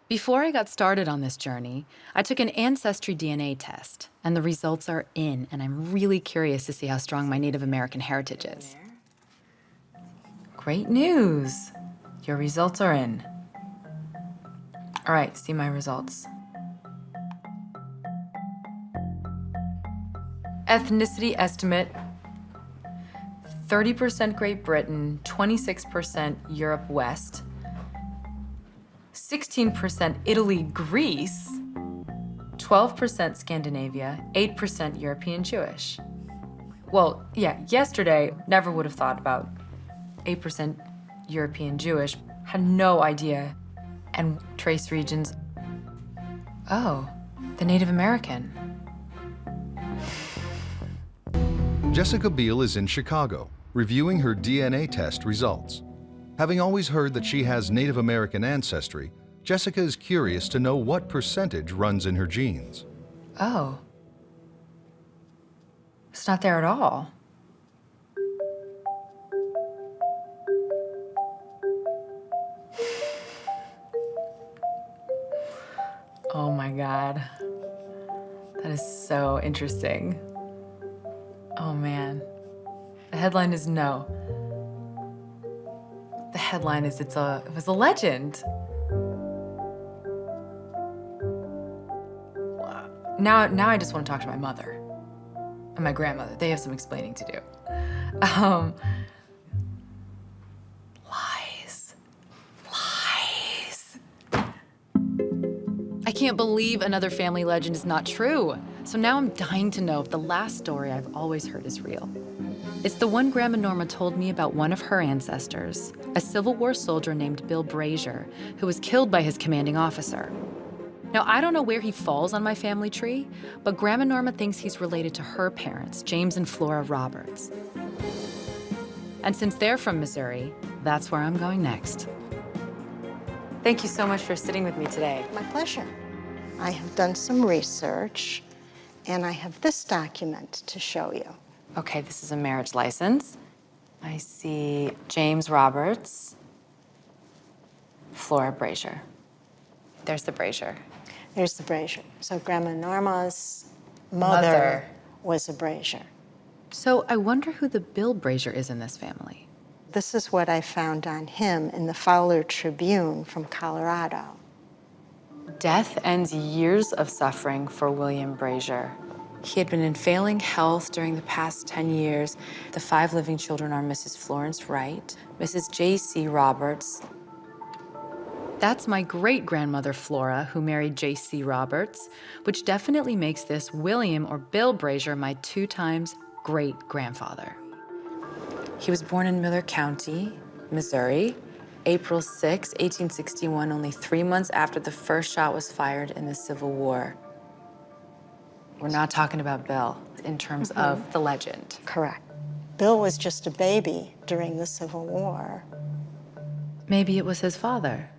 Before I got started on this journey, I took an ancestry DNA test, and the results are in, and I'm really curious to see how strong my Native American heritage is. Great news! Your results are in. All right, see my results. Ethnicity estimate, 30% Great Britain, 26% Europe West, 16% Italy, Greece, 12% Scandinavia, 8% European Jewish. Well, yeah, yesterday, never would have thought about 8% European Jewish, had no idea. And trace regions, oh, the Native American. Jessica Biel is in Chicago, reviewing her DNA test results. Having always heard that she has Native American ancestry, Jessica is curious to know what percentage runs in her genes. Oh. It's not there at all. Oh my God. That is so interesting. Oh man. The headline is no. The headline is it was a legend. Now I just want to talk to my mother and my grandmother. They have some explaining to do. Lies. Lies. I can't believe another family legend is not true. So now I'm dying to know if the last story I've always heard is real. It's the one Grandma Norma told me about one of her ancestors, a Civil War soldier named Bill Brazier, who was killed by his commanding officer. Now, I don't know where he falls on my family tree, but Grandma Norma thinks he's related to her parents, James and Flora Roberts. And since they're from Missouri, that's where I'm going next. Thank you so much for sitting with me today. My pleasure. I have done some research, and I have this document to show you. Okay, this is a marriage license. I see James Roberts, Flora Brazier. There's the Brazier. There's the Brazier. So Grandma Norma's mother was a Brazier. So I wonder who the Bill Brazier is in this family. This is what I found on him in the Fowler Tribune from Colorado. Death ends years of suffering for William Brazier. He had been in failing health during the past 10 years. The 5 living children are Mrs. Florence Wright, Mrs. J.C. Roberts. That's my great-grandmother, Flora, who married J.C. Roberts, which definitely makes this William or Bill Brazier my 2 times great-grandfather. He was born in Miller County, Missouri, April 6, 1861, only 3 months after the first shot was fired in the Civil War. We're not talking about Bill in terms of the legend. Correct. Bill was just a baby during the Civil War. Maybe it was his father.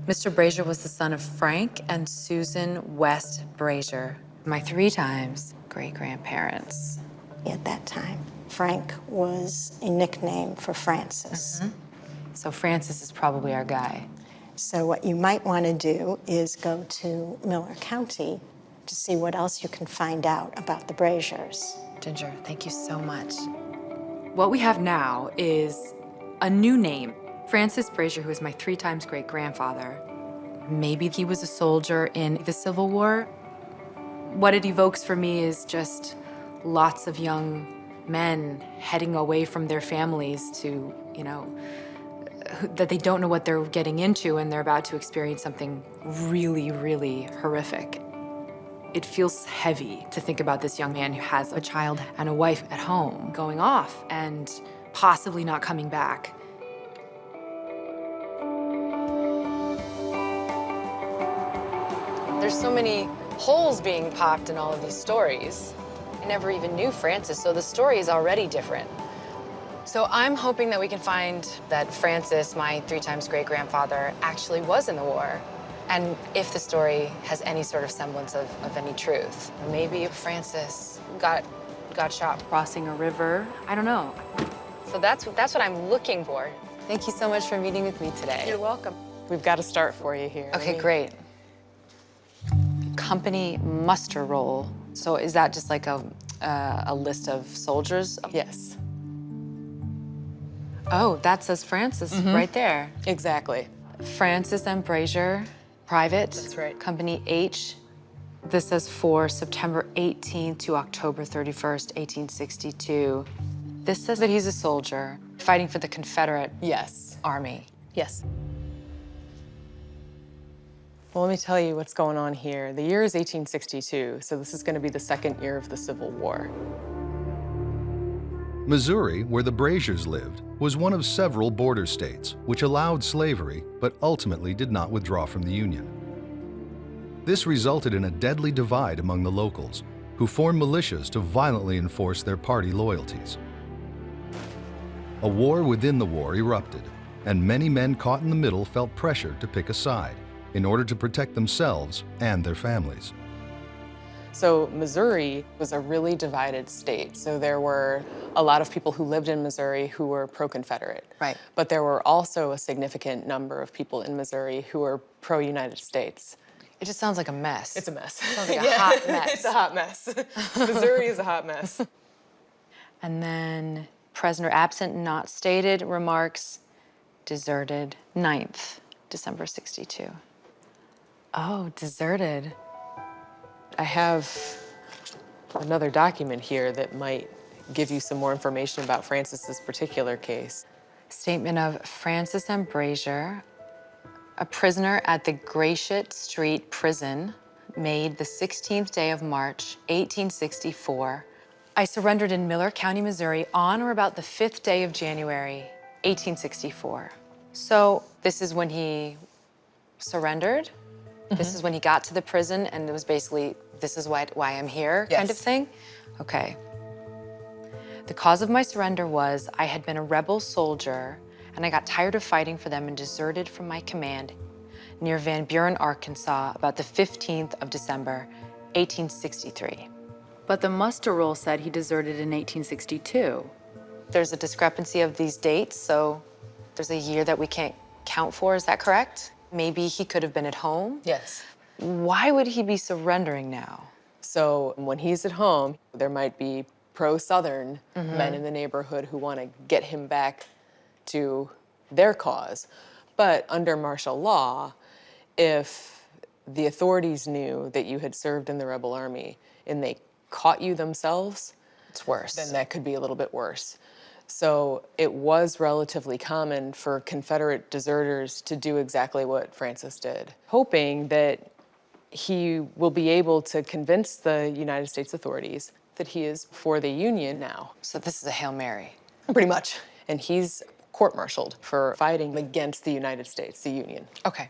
Mr. Brazier was the son of Frank and Susan West Brazier, my 3 times great-grandparents. At that time, Frank was a nickname for Francis. So Francis is probably our guy. So what you might want to do is go to Miller County to see what else you can find out about the Braziers. Ginger, thank you so much. What we have now is a new name. Francis Brazier, who is my 3 times great-grandfather. Maybe he was a soldier in the Civil War. What it evokes for me is just lots of young men heading away from their families to, that they don't know what they're getting into and they're about to experience something really, really horrific. It feels heavy to think about this young man who has a child and a wife at home going off and possibly not coming back. There's so many holes being popped in all of these stories. I never even knew Francis, so the story is already different. So I'm hoping that we can find that Francis, my 3 times great-grandfather, actually was in the war. And if the story has any sort of semblance of any truth. Maybe Francis got shot crossing a river. I don't know. So that's what I'm looking for. Thank you so much for meeting with me today. You're welcome. We've got a start for you here. Okay, great. company muster roll. So is that just like a list of soldiers? Yes. Oh, that says Francis right there. Exactly. Francis and Brazier, private. That's right. Company H. This says for September 18th to October 31st, 1862. This says that he's a soldier fighting for the Confederate Yes. Army. Yes. Well, let me tell you what's going on here. The year is 1862, so this is going to be the second year of the Civil War. Missouri, where the Braziers lived, was one of several border states which allowed slavery but ultimately did not withdraw from the Union. This resulted in a deadly divide among the locals, who formed militias to violently enforce their party loyalties. A war within the war erupted, and many men caught in the middle felt pressured to pick a side in order to protect themselves and their families. So Missouri was a really divided state. So there were a lot of people who lived in Missouri who were pro-Confederate. Right. But there were also a significant number of people in Missouri who were pro-United States. It just sounds like a mess. It's a mess. Sounds like a hot mess. It's a hot mess. Missouri is a hot mess. And then prisoner absent not stated remarks deserted 9th, December 62. Oh, deserted. I have another document here that might give you some more information about Francis's particular case. Statement of Francis M. Brazier, a prisoner at the Gratiot Street Prison, made the 16th day of March, 1864. I surrendered in Miller County, Missouri on or about the 5th day of January, 1864. So this is when he surrendered? This is when he got to the prison and it was basically, this is why I'm here kind of Yes. thing? Okay. The cause of my surrender was I had been a rebel soldier and I got tired of fighting for them and deserted from my command near Van Buren, Arkansas, about the 15th of December, 1863. But the muster roll said he deserted in 1862. There's a discrepancy of these dates, so there's a year that we can't count for, is that correct? Maybe he could have been at home? Yes. Why would he be surrendering now? So when he's at home, there might be pro-Southern men in the neighborhood who want to get him back to their cause. But under martial law, if the authorities knew that you had served in the rebel army and they caught you themselves, It's worse. then that could be a little bit worse. So it was relatively common for Confederate deserters to do exactly what Francis did, hoping that he will be able to convince the United States authorities that he is for the Union now. So this is a Hail Mary. Pretty much. And he's court-martialed for fighting against the United States, the Union. Okay.